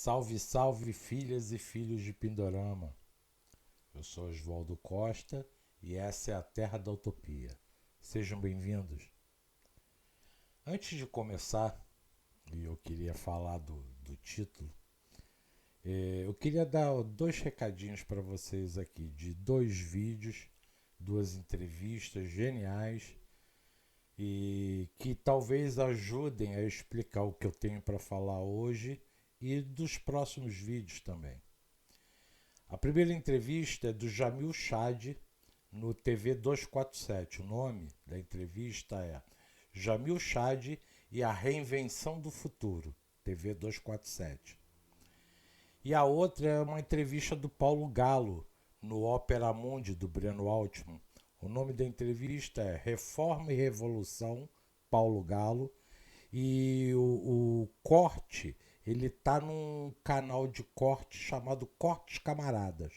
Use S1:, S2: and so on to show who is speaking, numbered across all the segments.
S1: Salve, salve, filhas e filhos de Pindorama. Eu sou Oswaldo Costa e essa é a Terra da Utopia. Sejam bem-vindos. Antes de começar, e eu queria falar do título, eu queria dar dois recadinhos para vocês aqui, de dois vídeos, duas entrevistas geniais e que talvez ajudem a explicar o que eu tenho para falar hoje e dos próximos vídeos também. A primeira entrevista é do Jamil Chad no TV 247. O nome da entrevista é Jamil Chad e a Reinvenção do Futuro, TV 247. E a outra é uma entrevista do Paulo Galo no Opera Mundi do Breno Altman. O nome da entrevista é Reforma e Revolução, Paulo Galo. E o corte, ele tá num canal de corte chamado Cortes Camaradas.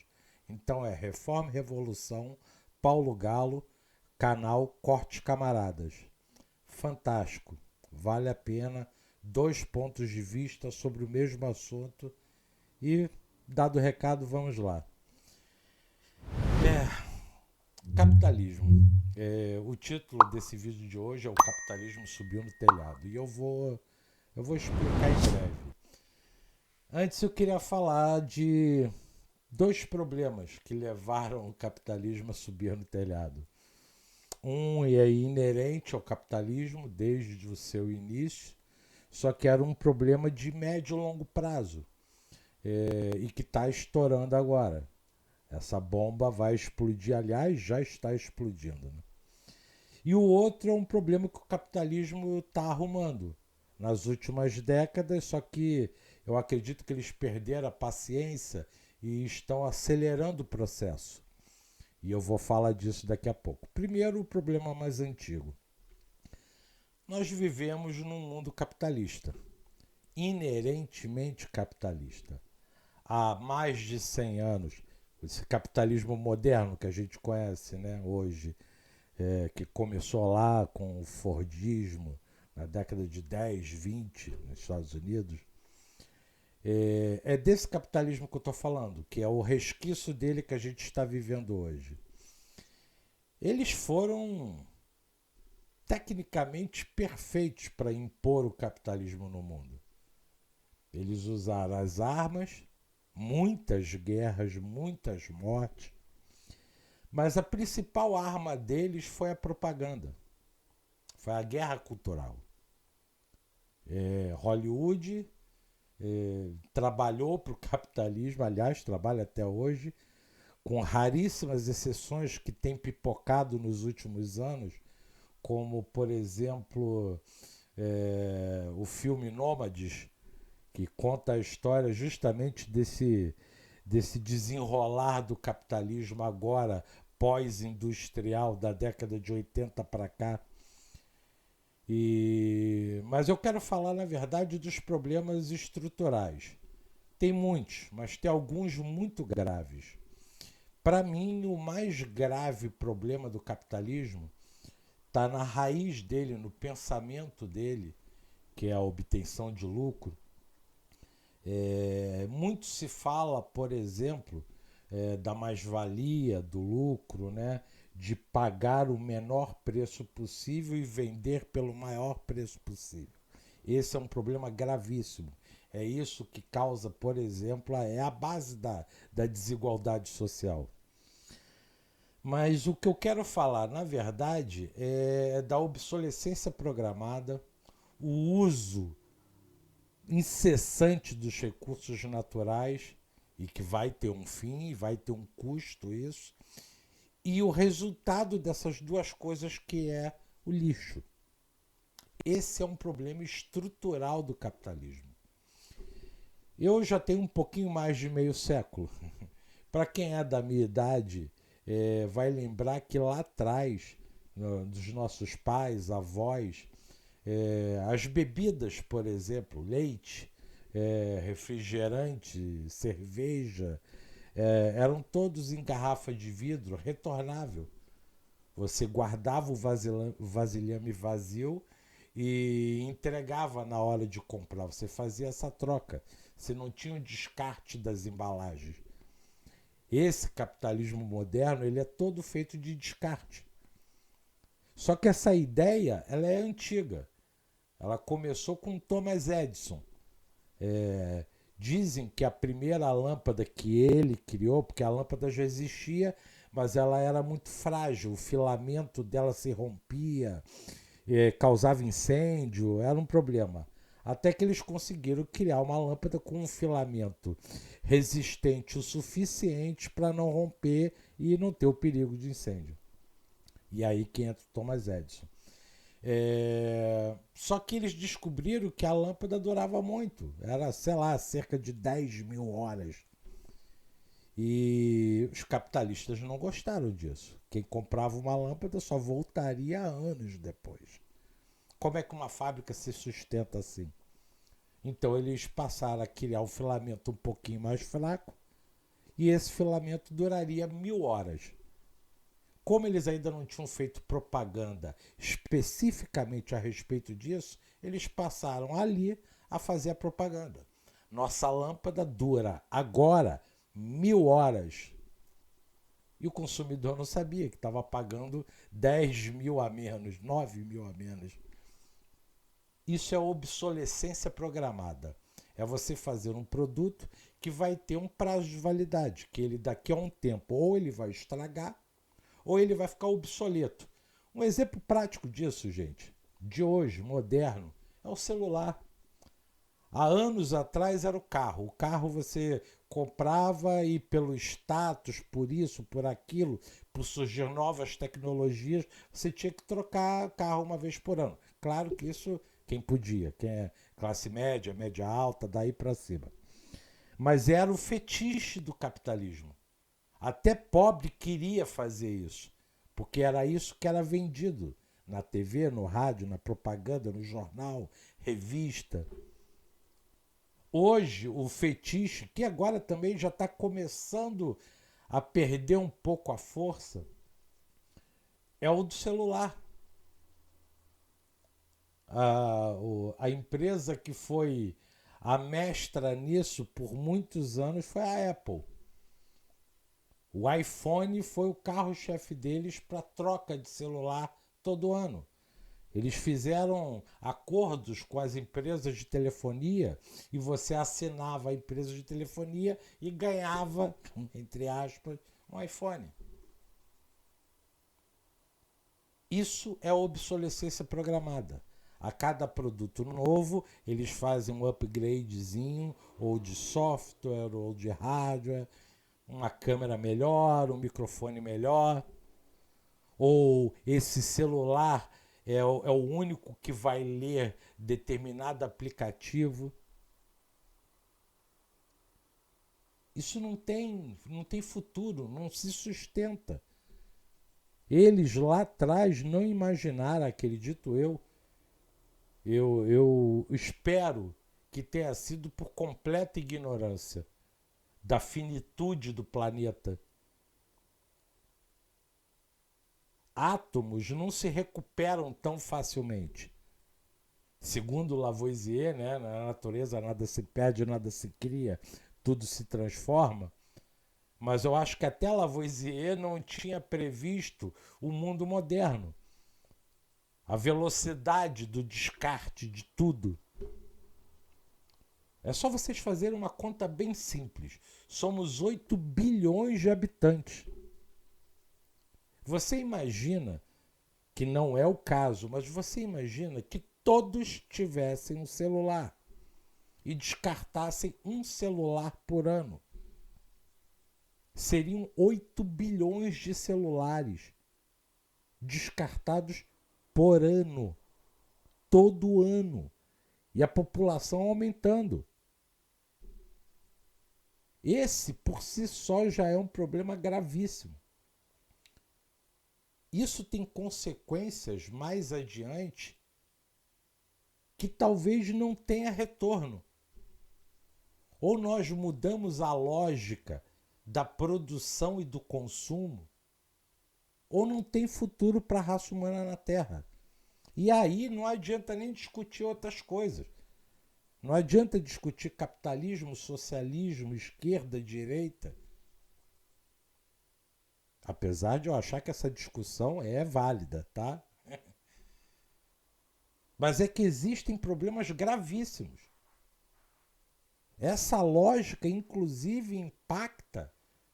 S1: Então é Reforma e Revolução, Paulo Galo, canal Cortes Camaradas. Fantástico, vale a pena, dois pontos de vista sobre o mesmo assunto. E, dado o recado, vamos lá. Capitalismo. O título desse vídeo de hoje é O Capitalismo Subiu no Telhado. E eu vou explicar em breve. Antes eu queria falar de dois problemas que levaram o capitalismo a subir no telhado. Um é inerente ao capitalismo desde o seu início, só que era um problema de médio e longo prazo, e que está estourando agora. Essa bomba vai explodir, aliás, já está explodindo. Né? E o outro é um problema que o capitalismo está arrumando nas últimas décadas, só que eu acredito que eles perderam a paciência e estão acelerando o processo. E eu vou falar disso daqui a pouco. Primeiro, o problema mais antigo. Nós vivemos num mundo capitalista, inerentemente capitalista. Há mais de 100 anos, esse capitalismo moderno que a gente conhece, né, hoje, que começou lá com o Fordismo, na década de 10, 20, nos Estados Unidos, é desse capitalismo que eu estou falando, que é o resquício dele que a gente está vivendo hoje. Eles foram tecnicamente perfeitos para impor o capitalismo no mundo. Eles usaram as armas, muitas guerras, muitas mortes, mas a principal arma deles foi a propaganda, foi a guerra cultural. Hollywood trabalhou para o capitalismo, aliás, trabalha até hoje, com raríssimas exceções que tem pipocado nos últimos anos, como, por exemplo, o filme Nômades, que conta a história justamente desse desenrolar do capitalismo agora, pós-industrial, da década de 80 para cá. Mas eu quero falar, na verdade, dos problemas estruturais. Tem muitos, mas tem alguns muito graves. Para mim, o mais grave problema do capitalismo está na raiz dele, no pensamento dele, que é a obtenção de lucro. Muito se fala, por exemplo, da mais-valia, do lucro, né? De pagar o menor preço possível e vender pelo maior preço possível. Esse é um problema gravíssimo. É isso que causa, por exemplo, é a base da desigualdade social. Mas o que eu quero falar, na verdade, é da obsolescência programada, o uso incessante dos recursos naturais, e que vai ter um fim, vai ter um custo isso, e o resultado dessas duas coisas que é o lixo. Esse é um problema estrutural do capitalismo. Eu já tenho um pouquinho mais de meio século. Para quem é da minha idade, vai lembrar que lá atrás, dos nossos pais, avós, as bebidas, por exemplo, leite, refrigerante, cerveja, eram todos em garrafa de vidro retornável. Você guardava o vasilhame vazio e entregava na hora de comprar. Você fazia essa troca. Você não tinha o descarte das embalagens. Esse capitalismo moderno, ele é todo feito de descarte. Só que essa ideia, ela é antiga. Ela começou com Thomas Edison. Dizem que a primeira lâmpada que ele criou, porque a lâmpada já existia, mas ela era muito frágil, o filamento dela se rompia, causava incêndio, era um problema. Até que eles conseguiram criar uma lâmpada com um filamento resistente o suficiente para não romper e não ter o perigo de incêndio. E aí que entra o Thomas Edison. Só que eles descobriram que a lâmpada durava muito. Era, sei lá, cerca de 10.000 horas. E os capitalistas não gostaram disso. Quem comprava uma lâmpada só voltaria anos depois. Como é que uma fábrica se sustenta assim? Então eles passaram a criar um filamento um pouquinho mais fraco e esse filamento duraria 1.000 horas. Como eles ainda não tinham feito propaganda especificamente a respeito disso, eles passaram ali a fazer a propaganda. Nossa lâmpada dura agora 1.000 horas. E o consumidor não sabia que estava pagando 10.000 a menos, 9.000 a menos. Isso é obsolescência programada. É você fazer um produto que vai ter um prazo de validade, que ele daqui a um tempo ou ele vai estragar ou ele vai ficar obsoleto. Um exemplo prático disso, gente, de hoje, moderno, é o celular. Há anos atrás era o carro. O carro você comprava e pelo status, por isso, por aquilo, por surgir novas tecnologias, você tinha que trocar carro uma vez por ano. Claro que isso quem podia, quem é classe média, média alta, daí para cima. Mas era o fetiche do capitalismo. Até pobre queria fazer isso, porque era isso que era vendido na TV, no rádio, na propaganda, no jornal, revista. Hoje, o fetiche, que agora também já está começando a perder um pouco a força, é o do celular. A empresa que foi a mestra nisso por muitos anos foi a Apple. O iPhone foi o carro-chefe deles para troca de celular todo ano. Eles fizeram acordos com as empresas de telefonia e você assinava a empresa de telefonia e ganhava, entre aspas, um iPhone. Isso é obsolescência programada. A cada produto novo, eles fazem um upgradezinho, ou de software, ou de hardware, uma câmera melhor, um microfone melhor, ou esse celular é o único que vai ler determinado aplicativo. Isso não tem futuro, não se sustenta. Eles lá atrás não imaginaram, acredito eu espero que tenha sido por completa ignorância da finitude do planeta. Átomos não se recuperam tão facilmente. Segundo Lavoisier, né, na natureza nada se perde, nada se cria, tudo se transforma. Mas eu acho que até Lavoisier não tinha previsto o mundo moderno. A velocidade do descarte de tudo. É só vocês fazerem uma conta bem simples. Somos 8 bilhões de habitantes. Você imagina, que não é o caso, mas você imagina que todos tivessem um celular e descartassem um celular por ano. Seriam 8 bilhões de celulares descartados por ano. Todo ano. E a população aumentando. Esse, por si só, já é um problema gravíssimo. Isso tem consequências mais adiante que talvez não tenha retorno. Ou nós mudamos a lógica da produção e do consumo, ou não tem futuro para a raça humana na Terra. E aí não adianta nem discutir outras coisas. Não adianta discutir capitalismo, socialismo, esquerda, direita. Apesar de eu achar que essa discussão é válida, tá? Mas é que existem problemas gravíssimos. Essa lógica, inclusive, impacta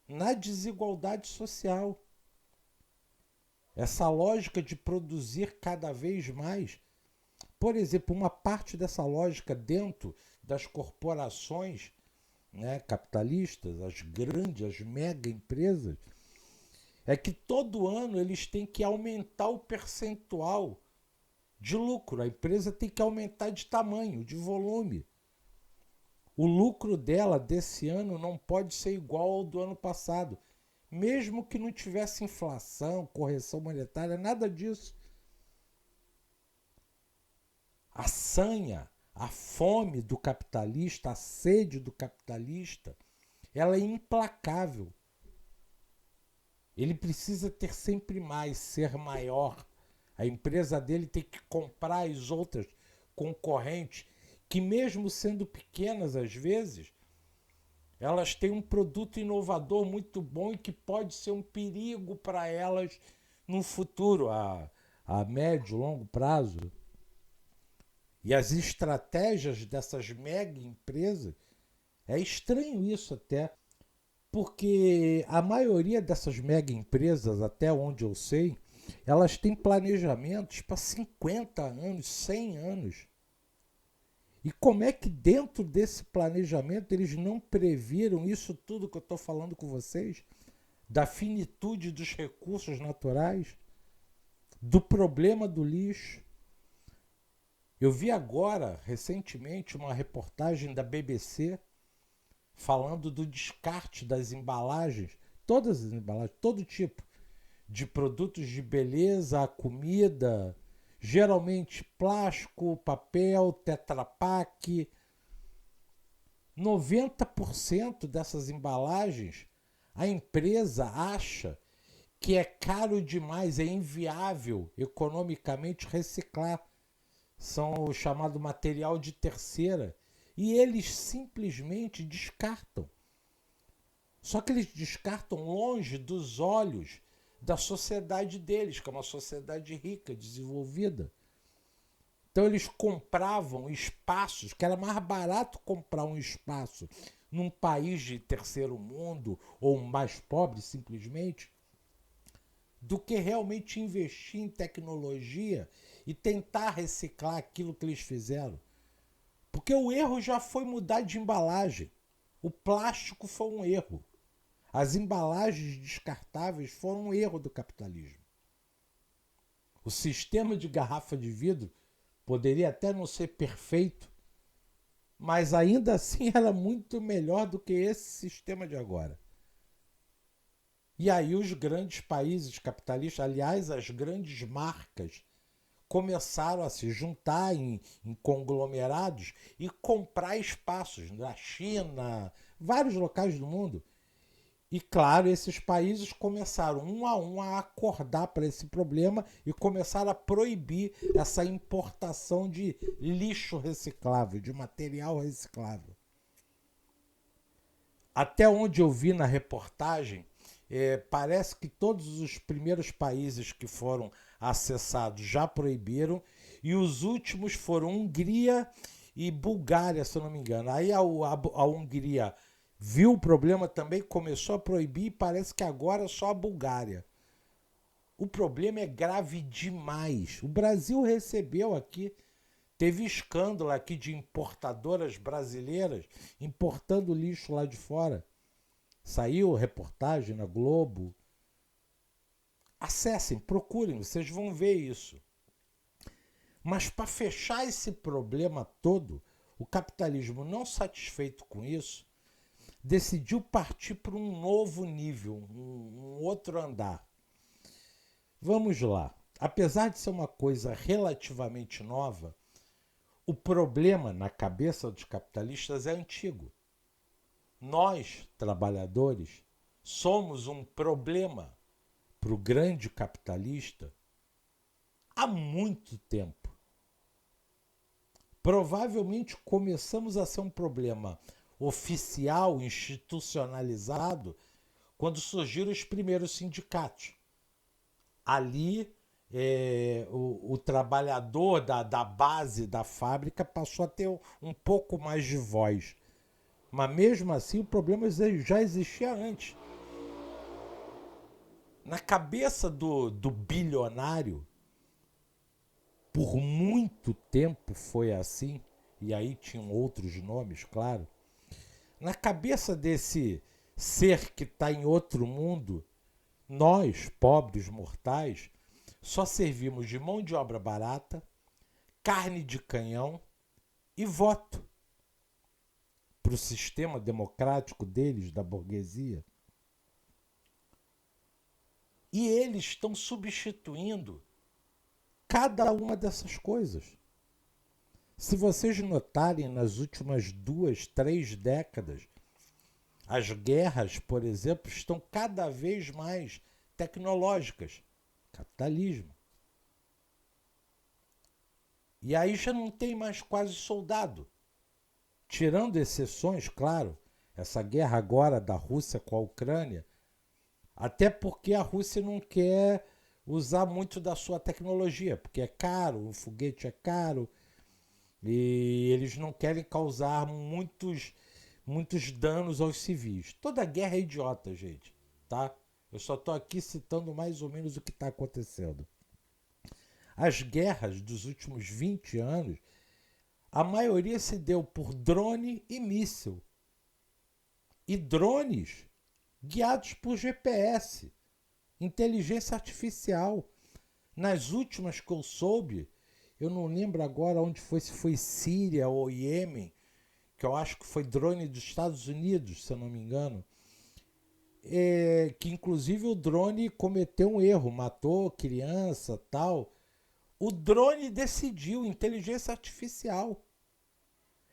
S1: na desigualdade social. Essa lógica de produzir cada vez mais. Por exemplo, uma parte dessa lógica dentro das corporações, né, capitalistas, as grandes, as mega empresas, é que todo ano eles têm que aumentar o percentual de lucro. A empresa tem que aumentar de tamanho, de volume. O lucro dela desse ano não pode ser igual ao do ano passado. Mesmo que não tivesse inflação, correção monetária, nada disso. A sanha, a fome do capitalista, a sede do capitalista, ela é implacável. Ele precisa ter sempre mais, ser maior. A empresa dele tem que comprar as outras concorrentes, que mesmo sendo pequenas às vezes, elas têm um produto inovador muito bom e que pode ser um perigo para elas no futuro, a médio, longo prazo. E as estratégias dessas mega empresas, é estranho isso até, porque a maioria dessas mega empresas, até onde eu sei, elas têm planejamentos para 50 anos, 100 anos. E como é que dentro desse planejamento eles não previram isso tudo que eu estou falando com vocês? Da finitude dos recursos naturais, do problema do lixo. Eu vi agora, recentemente, uma reportagem da BBC falando do descarte das embalagens, todas as embalagens, todo tipo de produtos de beleza, comida, geralmente plástico, papel, Tetra Pak. 90% dessas embalagens a empresa acha que é caro demais, é inviável economicamente reciclar. São o chamado material de terceira. E eles simplesmente descartam. Só que eles descartam longe dos olhos da sociedade deles, que é uma sociedade rica, desenvolvida. Então eles compravam espaços, que era mais barato comprar um espaço num país de terceiro mundo ou mais pobre simplesmente, do que realmente investir em tecnologia e tentar reciclar aquilo que eles fizeram. Porque o erro já foi mudar de embalagem. O plástico foi um erro. As embalagens descartáveis foram um erro do capitalismo. O sistema de garrafa de vidro poderia até não ser perfeito, mas ainda assim era muito melhor do que esse sistema de agora. E aí os grandes países capitalistas, aliás, as grandes marcas, começaram a se juntar em conglomerados e comprar espaços na China, vários locais do mundo. E claro, esses países começaram um a acordar para esse problema e começaram a proibir essa importação de lixo reciclável, de material reciclável. Até onde eu vi na reportagem, parece que todos os primeiros países que foram acessados já proibiram e os últimos foram Hungria e Bulgária, se eu não me engano. Aí a Hungria viu o problema também, começou a proibir e parece que agora é só a Bulgária. O problema é grave demais. O Brasil recebeu aqui, teve escândalo aqui de importadoras brasileiras importando lixo lá de fora. Saiu reportagem na Globo. Acessem, procurem, vocês vão ver isso. Mas para fechar esse problema todo, o capitalismo, não satisfeito com isso, decidiu partir para um novo nível, um outro andar. Vamos lá. Apesar de ser uma coisa relativamente nova, o problema na cabeça dos capitalistas é antigo. Nós, trabalhadores, somos um problema para o grande capitalista há muito tempo. Provavelmente começamos a ser um problema oficial, institucionalizado, quando surgiram os primeiros sindicatos. Ali, o trabalhador da base da fábrica passou a ter um pouco mais de voz. Mas mesmo assim, o problema já existia antes. Na cabeça do bilionário, por muito tempo foi assim, e aí tinham outros nomes, claro. Na cabeça desse ser que está em outro mundo, nós, pobres mortais, só servimos de mão de obra barata, carne de canhão e voto para o sistema democrático deles, da burguesia. E eles estão substituindo cada uma dessas coisas. Se vocês notarem, nas últimas 2, 3 décadas, as guerras, por exemplo, estão cada vez mais tecnológicas. Capitalismo. E aí já não tem mais quase soldado. Tirando exceções, claro, essa guerra agora da Rússia com a Ucrânia, até porque a Rússia não quer usar muito da sua tecnologia, porque é caro, o foguete é caro, e eles não querem causar muitos danos aos civis. Toda guerra é idiota, gente, tá? Eu só estou aqui citando mais ou menos o que está acontecendo. As guerras dos últimos 20 anos, a maioria se deu por drone e míssil. E drones guiados por GPS, inteligência artificial. Nas últimas que eu soube, eu não lembro agora onde foi, se foi Síria ou Iêmen, que eu acho que foi drone dos Estados Unidos, se eu não me engano, que inclusive o drone cometeu um erro, matou criança, tal. O drone decidiu, inteligência artificial.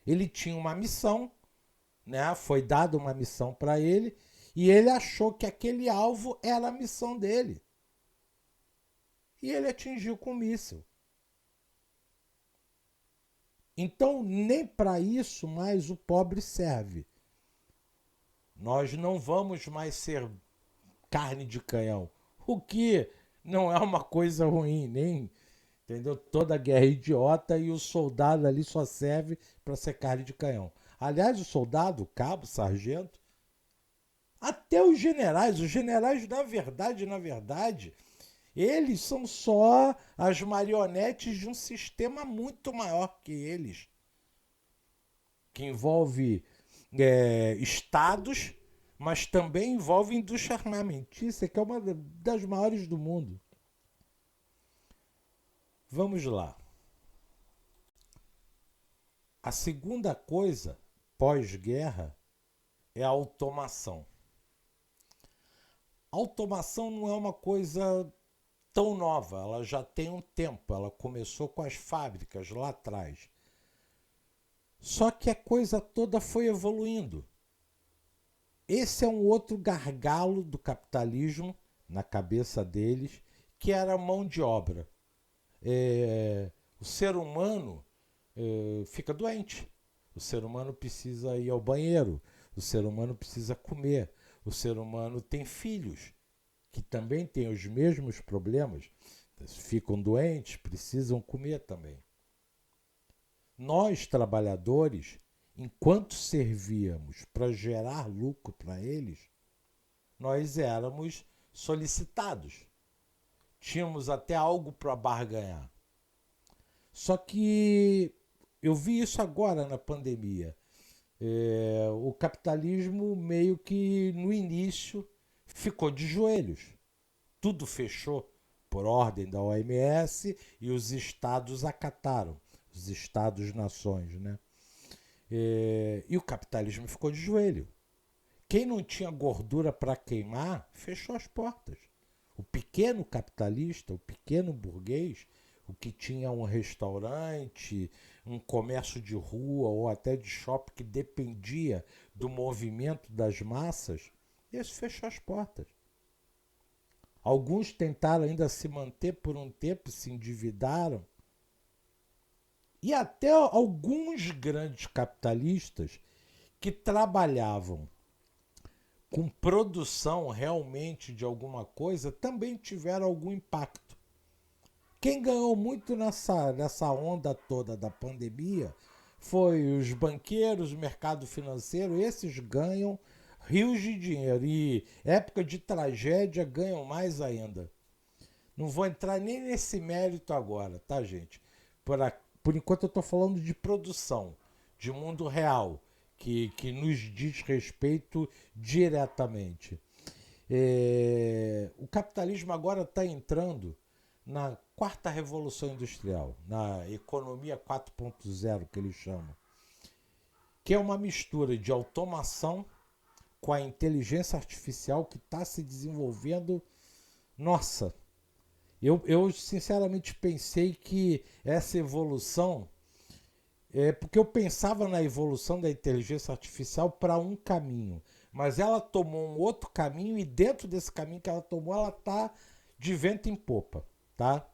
S1: Ele tinha uma missão, né? Foi dada uma missão para ele e ele achou que aquele alvo era a missão dele. E ele atingiu com o míssil. Então, nem para isso mais o pobre serve. Nós não vamos mais ser carne de canhão, o que não é uma coisa ruim, nem, entendeu? Toda guerra é idiota e o soldado ali só serve para ser carne de canhão. Aliás, o soldado, o cabo, o sargento, até os generais na verdade, eles são só as marionetes de um sistema muito maior que eles, que envolve estados, mas também envolve indústria armamentícia, que é uma das maiores do mundo. Vamos lá. A segunda coisa, pós-guerra, é a automação. A automação não é uma coisa tão nova, ela já tem um tempo, ela começou com as fábricas lá atrás. Só que a coisa toda foi evoluindo. Esse é um outro gargalo do capitalismo na cabeça deles, que era a mão de obra. O ser humano fica doente. O ser humano precisa ir ao banheiro. O ser humano precisa comer. O ser humano tem filhos que também têm os mesmos problemas. Ficam doentes, precisam comer também. Nós, trabalhadores, enquanto servíamos para gerar lucro para eles, nós éramos solicitados. Tínhamos até algo para barganhar. Só que eu vi isso agora na pandemia. O capitalismo meio que no início ficou de joelhos. Tudo fechou por ordem da OMS e os estados acataram. Os estados-nações, né? E o capitalismo ficou de joelho. Quem não tinha gordura para queimar, fechou as portas. O pequeno capitalista, o pequeno burguês, o que tinha um restaurante, um comércio de rua ou até de shopping que dependia do movimento das massas, esse fechou as portas. Alguns tentaram ainda se manter por um tempo, se endividaram. E até alguns grandes capitalistas que trabalhavam com produção realmente de alguma coisa também tiveram algum impacto. Quem ganhou muito nessa onda toda da pandemia foi os banqueiros, o mercado financeiro. Esses ganham rios de dinheiro e época de tragédia ganham mais ainda. Não vou entrar nem nesse mérito agora, tá, gente? Por enquanto eu estou falando de produção, de mundo real, que nos diz respeito diretamente. O capitalismo agora está entrando na quarta revolução industrial, na economia 4.0 que eles chamam, que é uma mistura de automação com a inteligência artificial que está se desenvolvendo. Nossa, eu sinceramente pensei que essa evolução porque eu pensava na evolução da inteligência artificial para um caminho, mas ela tomou um outro caminho e dentro desse caminho que ela tomou, ela está de vento em popa, tá?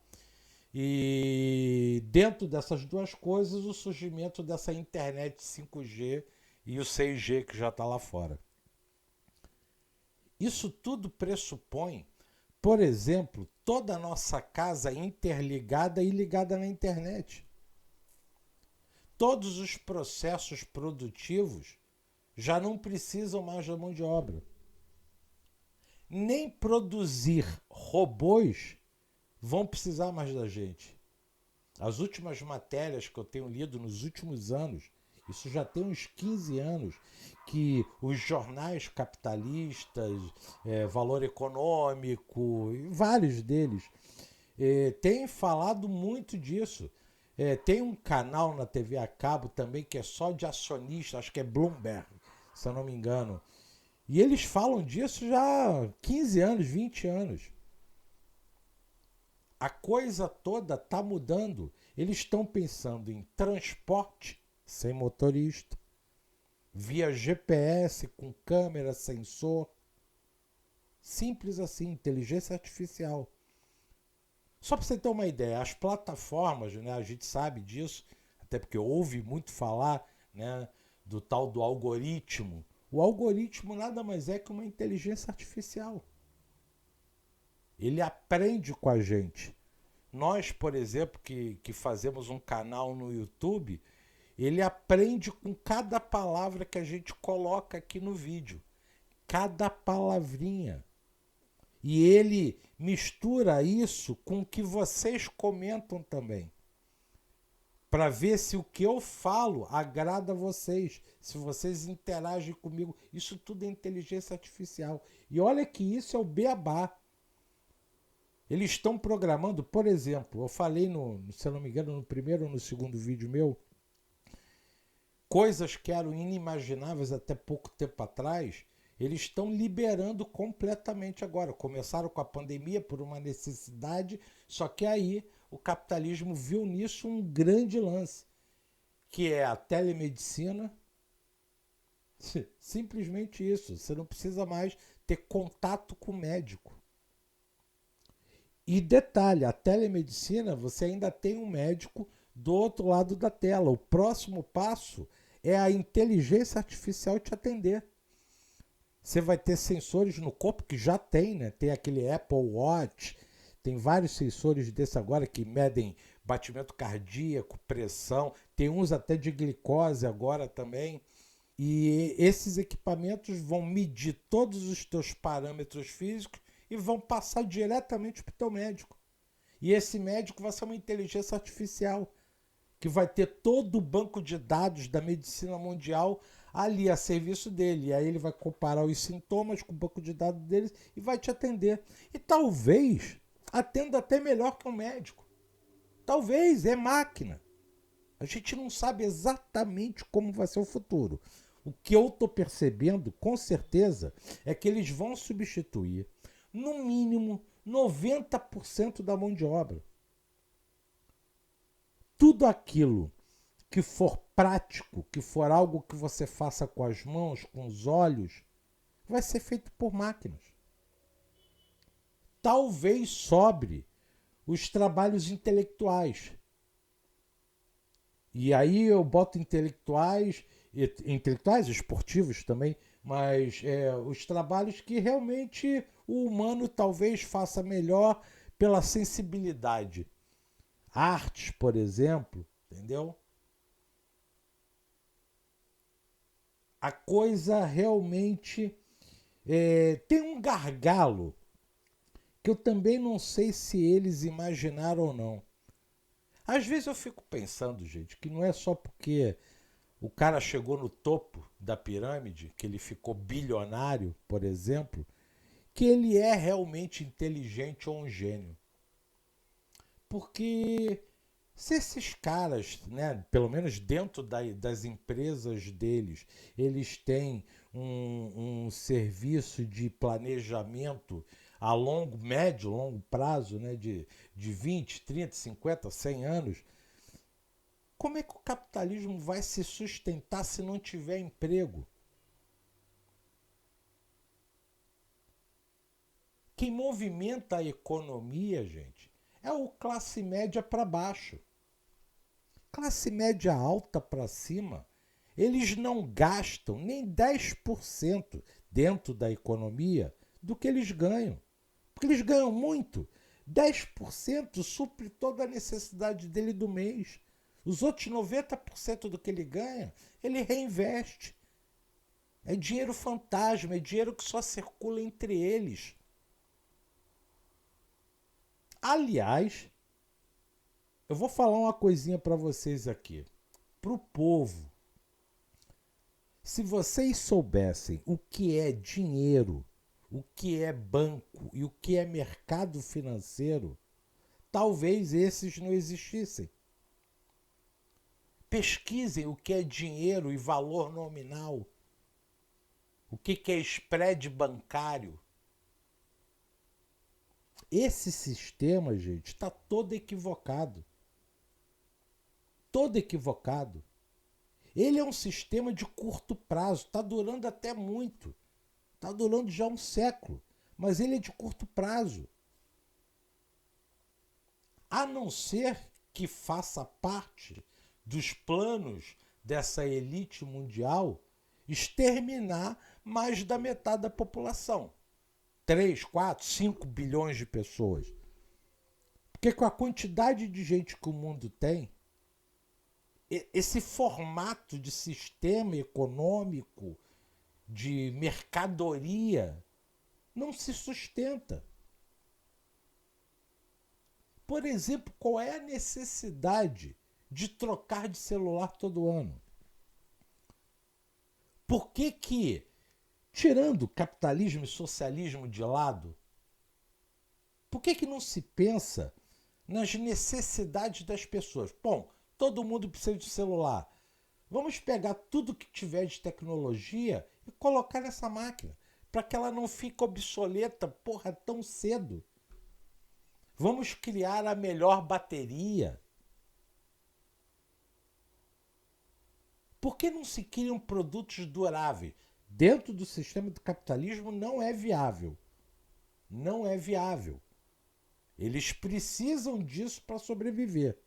S1: E dentro dessas duas coisas, o surgimento dessa internet 5G e o 6G que já está lá fora. Isso tudo pressupõe, por exemplo, toda a nossa casa interligada e ligada na internet. Todos os processos produtivos já não precisam mais da mão de obra. Nem produzir robôs vão precisar mais da gente. As últimas matérias que eu tenho lido nos últimos anos, isso já tem uns 15 anos, que os jornais capitalistas, Valor Econômico, vários deles, têm falado muito disso. Tem um canal na TV a cabo também que é só de acionistas, acho que é Bloomberg, se eu não me engano. E eles falam disso já há 15 anos, 20 anos. A coisa toda está mudando. Eles estão pensando em transporte sem motorista, via GPS, com câmera, sensor. Simples assim, inteligência artificial. Só para você ter uma ideia, as plataformas, né, a gente sabe disso, até porque ouve muito falar, né, do tal do algoritmo. O algoritmo nada mais é que uma inteligência artificial. Ele aprende com a gente. Nós, por exemplo, que fazemos um canal no YouTube, ele aprende com cada palavra que a gente coloca aqui no vídeo. Cada palavrinha. E ele mistura isso com o que vocês comentam também. Para ver se o que eu falo agrada a vocês, se vocês interagem comigo. Isso tudo é inteligência artificial. E olha que isso é o beabá. Eles estão programando, por exemplo, eu falei, se eu não me engano, no primeiro ou no segundo vídeo meu, coisas que eram inimagináveis até pouco tempo atrás, eles estão liberando completamente agora. Começaram com a pandemia por uma necessidade, só que aí o capitalismo viu nisso um grande lance, que é a telemedicina. Simplesmente isso. Você não precisa mais ter contato com o médico. E detalhe, a telemedicina, você ainda tem um médico do outro lado da tela. O próximo passo é a inteligência artificial te atender. Você vai ter sensores no corpo que já tem, né? Tem aquele Apple Watch, tem vários sensores desse agora que medem batimento cardíaco, pressão, tem uns até de glicose agora também. E esses equipamentos vão medir todos os teus parâmetros físicos e vão passar diretamente para o teu médico. E esse médico vai ser uma inteligência artificial que vai ter todo o banco de dados da medicina mundial ali a serviço dele. E aí ele vai comparar os sintomas com o banco de dados deles e vai te atender. E talvez atenda até melhor que um médico. Talvez, é máquina. A gente não sabe exatamente como vai ser o futuro. O que eu estou percebendo, com certeza, é que eles vão substituir, no mínimo, 90% da mão de obra. Tudo aquilo que for prático, que for algo que você faça com as mãos, com os olhos, vai ser feito por máquinas. talvez sobre os trabalhos intelectuais. E aí eu boto intelectuais esportivos também, mas os trabalhos que realmente o humano talvez faça melhor pela sensibilidade. Artes, por exemplo, entendeu? A coisa realmente tem um gargalo que eu também não sei se eles imaginaram ou não. Às vezes eu fico pensando, gente, que não é só porque o cara chegou no topo da pirâmide, que ele ficou bilionário, por exemplo, que ele é realmente inteligente ou um gênio. Porque se esses caras, né, pelo menos dentro das empresas deles, eles têm um serviço de planejamento a médio, longo prazo, né, de 20, 30, 50, 100 anos, como é que o capitalismo vai se sustentar se não tiver emprego? Quem movimenta a economia, gente, é o classe média para baixo. Classe média alta para cima, eles não gastam nem 10% dentro da economia do que eles ganham. Porque eles ganham muito. 10% supre toda a necessidade dele do mês. Os outros 90% do que ele ganha, ele reinveste. É dinheiro fantasma, é dinheiro que só circula entre eles. Aliás, eu vou falar uma coisinha para vocês aqui. Para o povo, se vocês soubessem o que é dinheiro, o que é banco e o que é mercado financeiro, talvez esses não existissem. Pesquisem o que é dinheiro e valor nominal. O que é spread bancário. Esse sistema, gente, está todo equivocado. Todo equivocado. Ele é um sistema de curto prazo, está durando até muito. Está durando já um século, mas ele é de curto prazo. A não ser que faça parte dos planos dessa elite mundial exterminar mais da metade da população. 3, 4, 5 bilhões de pessoas. Porque com a quantidade de gente que o mundo tem, esse formato de sistema econômico, de mercadoria, não se sustenta. Por exemplo, qual é a necessidade de trocar de celular todo ano? Por que, tirando capitalismo e socialismo de lado, por que não se pensa nas necessidades das pessoas? Bom, todo mundo precisa de celular. Vamos pegar tudo que tiver de tecnologia e colocar nessa máquina, para que ela não fique obsoleta, tão cedo. Vamos criar a melhor bateria. Por que não se criam produtos duráveis? Dentro do sistema do capitalismo não é viável. Não é viável. Eles precisam disso para sobreviver.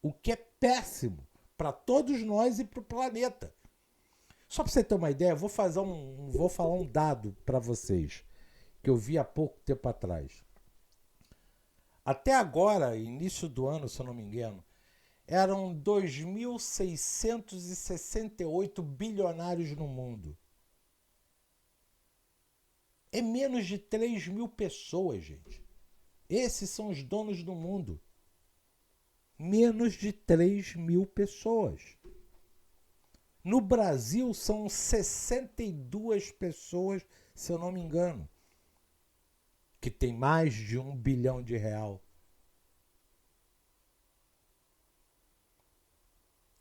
S1: O que é péssimo para todos nós e para o planeta. Só para você ter uma ideia, vou falar um dado para vocês que eu vi há pouco tempo atrás. Até agora, início do ano, se eu não me engano, eram 2.668 bilionários no mundo. É menos de 3 mil pessoas, gente. Esses são os donos do mundo. Menos de 3 mil pessoas. No Brasil são 62 pessoas, se eu não me engano, que tem mais de R$ 1 bilhão.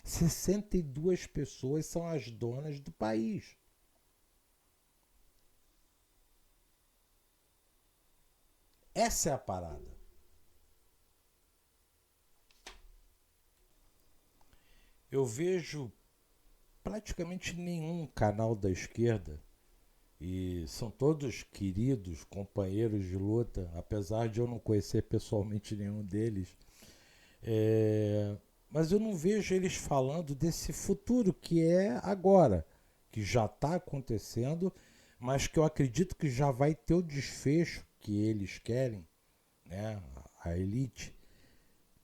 S1: 62 pessoas são as donas do país. Essa é a parada. Eu vejo praticamente nenhum canal da esquerda e são todos queridos companheiros de luta, apesar de eu não conhecer pessoalmente nenhum deles. É, mas eu não vejo eles falando desse futuro que é agora, que já está acontecendo, mas que eu acredito que já vai ter o desfecho que eles querem, né? A elite.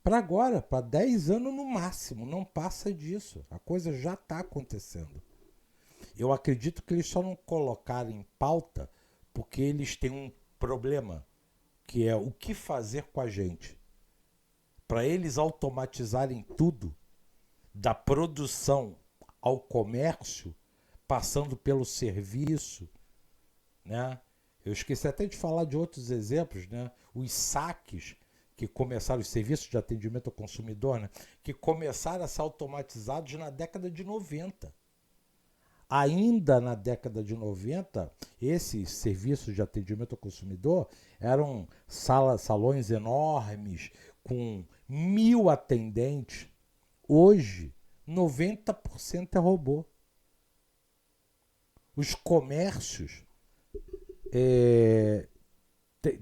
S1: Para agora, para 10 anos no máximo, não passa disso. A coisa já está acontecendo. Eu acredito que eles só não colocaram em pauta porque eles têm um problema, que é o que fazer com a gente. Para eles automatizarem tudo, da produção ao comércio, passando pelo serviço, né? Eu esqueci até de falar de outros exemplos, né? Os saques que começaram, os serviços de atendimento ao consumidor, né? Que começaram a ser automatizados na década de 90. Ainda na década de 90, esses serviços de atendimento ao consumidor eram salões enormes, com 1.000 atendentes. Hoje, 90% é robô. Os comércios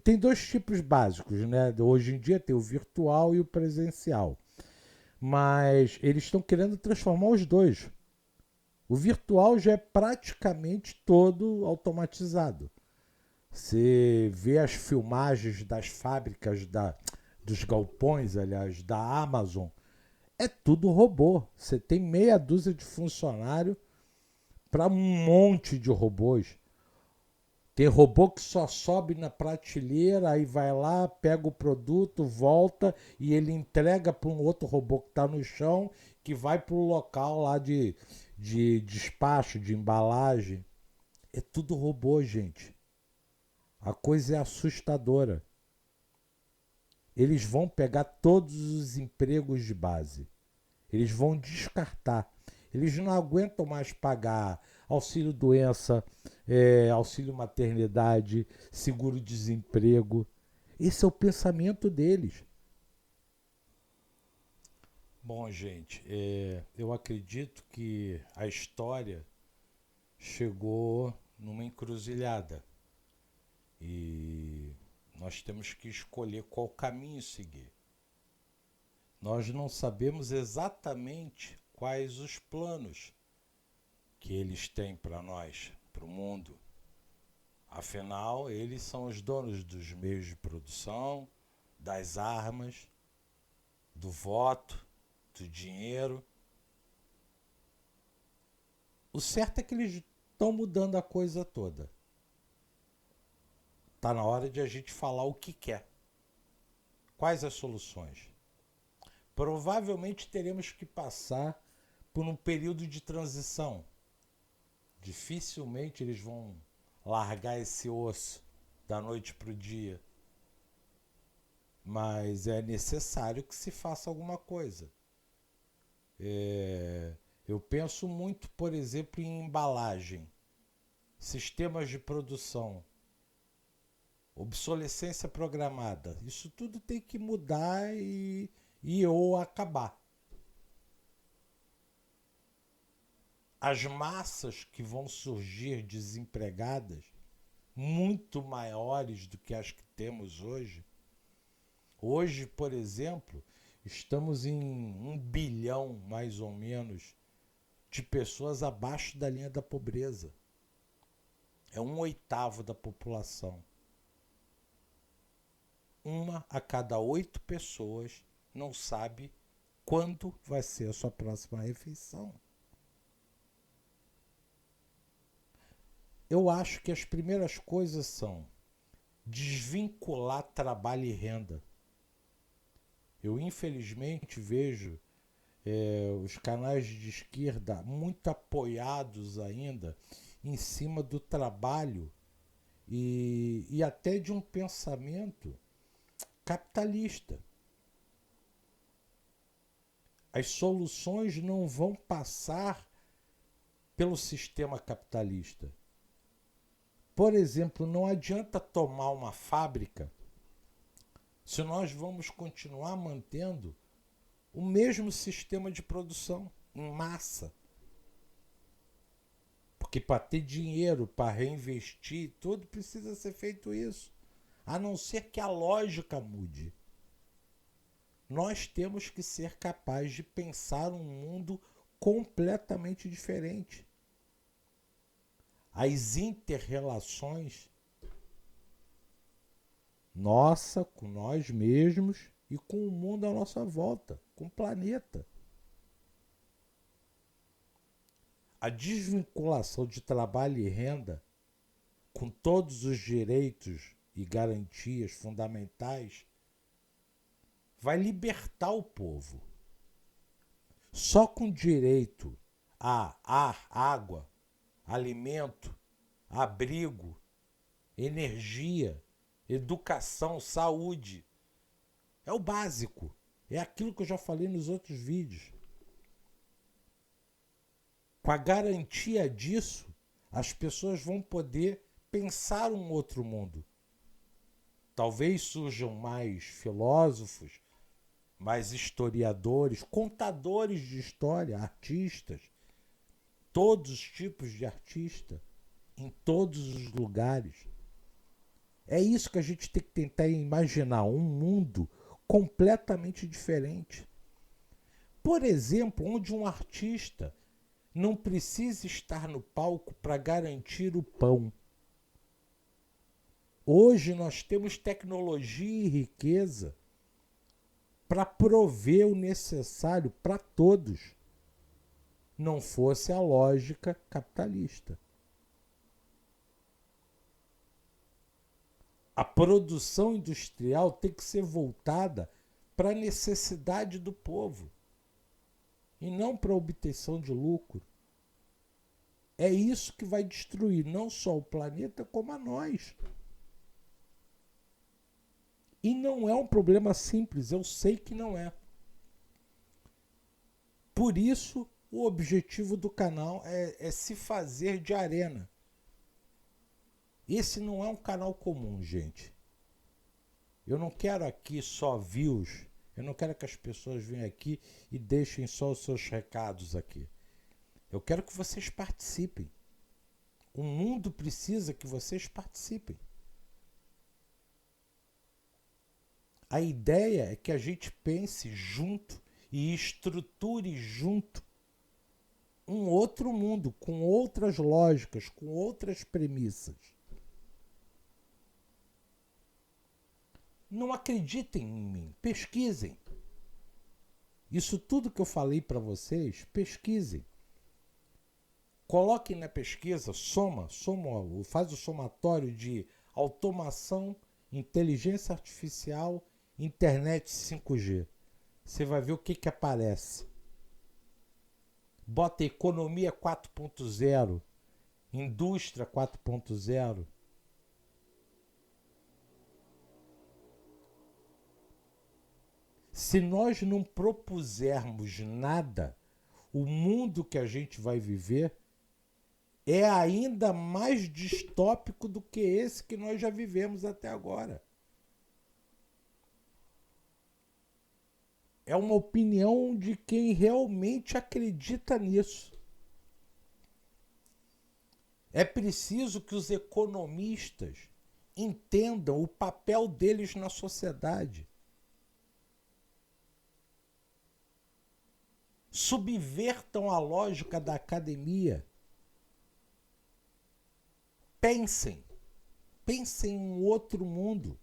S1: tem dois tipos básicos, né? Hoje em dia tem o virtual e o presencial. Mas eles estão querendo transformar os dois. O virtual já é praticamente todo automatizado. Você vê as filmagens das fábricas, dos galpões, aliás, da Amazon, é tudo robô. Você tem meia dúzia de funcionário para um monte de robôs. Tem robô que só sobe na prateleira, aí vai lá, pega o produto, volta e ele entrega para um outro robô que está no chão, que vai para o local lá de despacho, de embalagem. É tudo robô, gente. A coisa é assustadora. Eles vão pegar todos os empregos de base. Eles vão descartar. Eles não aguentam mais pagar auxílio doença, auxílio maternidade, seguro-desemprego. Esse é o pensamento deles. Bom, gente, eu acredito que a história chegou numa encruzilhada e nós temos que escolher qual caminho seguir. Nós não sabemos exatamente quais os planos que eles têm para nós, para o mundo. Afinal, eles são os donos dos meios de produção, das armas, do voto, do dinheiro. O certo é que eles estão mudando a coisa toda. Está na hora de a gente falar o que quer. Quais as soluções? Provavelmente teremos que passar por um período de transição. Dificilmente eles vão largar esse osso da noite para o dia. Mas é necessário que se faça alguma coisa. Eu penso muito, por exemplo, em embalagem, sistemas de produção, obsolescência programada. Isso tudo tem que mudar e ou acabar. As massas que vão surgir desempregadas, muito maiores do que as que temos hoje. Hoje, por exemplo, estamos em 1 bilhão, mais ou menos, de pessoas abaixo da linha da pobreza. É 1/8 da população. 1 a cada 8 pessoas não sabe quando vai ser a sua próxima refeição. Eu acho que as primeiras coisas são desvincular trabalho e renda. Eu infelizmente vejo os canais de esquerda muito apoiados ainda em cima do trabalho e até de um pensamento capitalista. As soluções não vão passar pelo sistema capitalista. Por exemplo, não adianta tomar uma fábrica se nós vamos continuar mantendo o mesmo sistema de produção em massa. Porque para ter dinheiro, para reinvestir, tudo precisa ser feito isso. A não ser que a lógica mude. Nós temos que ser capazes de pensar um mundo completamente diferente. As inter-relações nossa com nós mesmos e com o mundo à nossa volta, com o planeta. A desvinculação de trabalho e renda, com todos os direitos e garantias fundamentais, vai libertar o povo. Só com direito a ar, água, alimento, abrigo, energia, educação, saúde. É o básico. É aquilo que eu já falei nos outros vídeos. Com a garantia disso, as pessoas vão poder pensar um outro mundo. Talvez surjam mais filósofos, mais historiadores, contadores de história, artistas, todos os tipos de artista, em todos os lugares. É isso que a gente tem que tentar imaginar, um mundo completamente diferente. Por exemplo, onde um artista não precisa estar no palco para garantir o pão. Hoje nós temos tecnologia e riqueza para prover o necessário para todos, não fosse a lógica capitalista. A produção industrial tem que ser voltada para a necessidade do povo e não para a obtenção de lucro. É isso que vai destruir não só o planeta, como a nós. E não é um problema simples, eu sei que não é. Por isso, o objetivo do canal é se fazer de arena. Esse não é um canal comum, gente. Eu não quero aqui só views. Eu não quero que as pessoas venham aqui e deixem só os seus recados aqui. Eu quero que vocês participem. O mundo precisa que vocês participem. A ideia é que a gente pense junto e estruture junto um outro mundo, com outras lógicas, com outras premissas. Não acreditem em mim, pesquisem. Isso tudo que eu falei para vocês, pesquisem. Coloquem na pesquisa, faz o somatório de automação, inteligência artificial, internet 5G. Você vai ver o que aparece. Bota economia 4.0, indústria 4.0. Se nós não propusermos nada, o mundo que a gente vai viver é ainda mais distópico do que esse que nós já vivemos até agora. É uma opinião de quem realmente acredita nisso. É preciso que os economistas entendam o papel deles na sociedade. Subvertam a lógica da academia. Pensem em um outro mundo.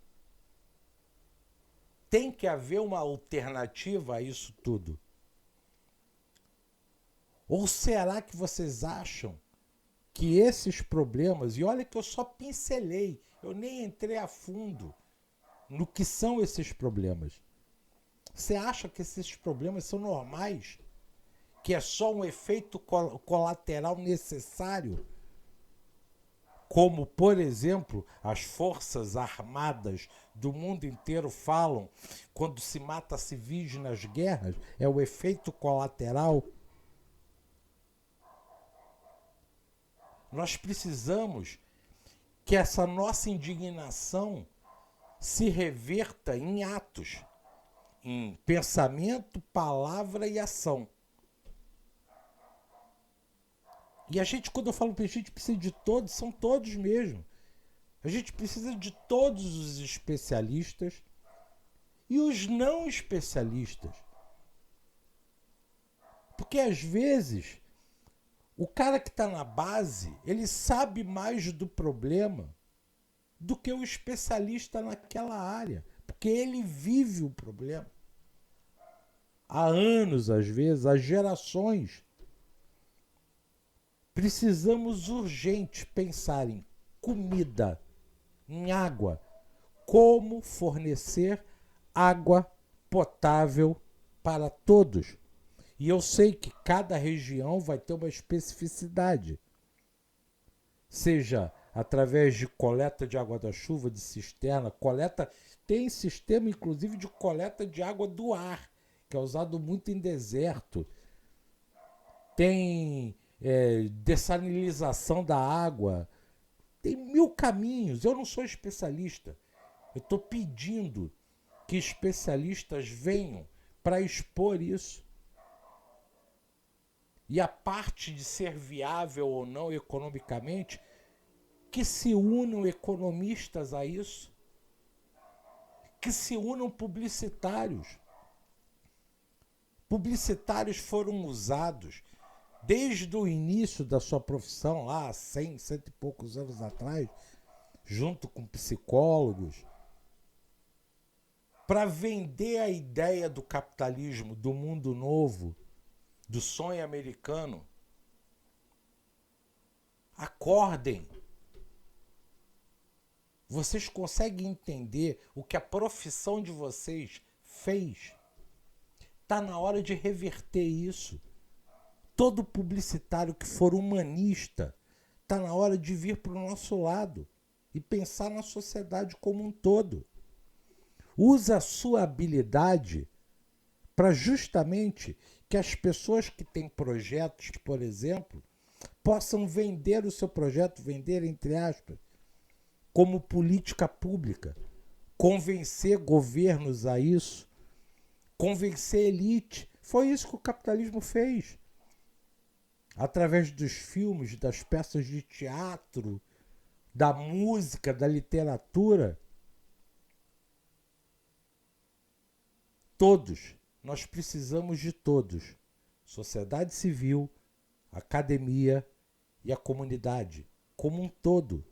S1: Tem que haver uma alternativa a isso tudo. Ou será que vocês acham que esses problemas, e olha que eu só pincelei, eu nem entrei a fundo no que são esses problemas. Você acha que esses problemas são normais? Que é só um efeito colateral necessário? Como, por exemplo, as forças armadas do mundo inteiro falam quando se mata civis nas guerras, é o efeito colateral. Nós precisamos que essa nossa indignação se reverta em atos, em pensamento, palavra e ação. E a gente, quando eu falo que a gente precisa de todos, são todos mesmo. A gente precisa de todos os especialistas e os não especialistas. Porque às vezes o cara que está na base, ele sabe mais do problema do que o especialista naquela área. Porque ele vive o problema. Há anos, às vezes, há gerações. Precisamos urgente pensar em comida, em água. Como fornecer água potável para todos. E eu sei que cada região vai ter uma especificidade. Seja através de coleta de água da chuva, de cisterna, coleta. Tem sistema, inclusive, de coleta de água do ar, que é usado muito em deserto. Tem dessalinização da água. Tem 1000 caminhos. Eu não sou especialista. Eu estou pedindo que especialistas venham para expor isso. E a parte de ser viável ou não economicamente, que se unam economistas a isso, que se unam publicitários. Publicitários foram usados desde o início da sua profissão, lá há 100 e poucos anos atrás, junto com psicólogos, para vender a ideia do capitalismo, do mundo novo, do sonho americano. Acordem. Vocês conseguem entender o que a profissão de vocês fez? Está na hora de reverter isso. Todo publicitário que for humanista, está na hora de vir para o nosso lado e pensar na sociedade como um todo. Usa a sua habilidade para justamente que as pessoas que têm projetos, por exemplo, possam vender o seu projeto, vender entre aspas, como política pública, convencer governos a isso, convencer elite. Foi isso que o capitalismo fez. Através dos filmes, das peças de teatro, da música, da literatura. Todos. Nós precisamos de todos. Sociedade civil, academia e a comunidade como um todo.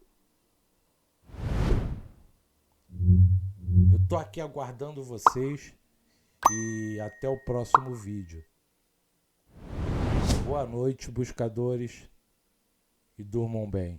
S1: Eu estou aqui aguardando vocês e até o próximo vídeo. Boa noite, buscadores, e durmam bem.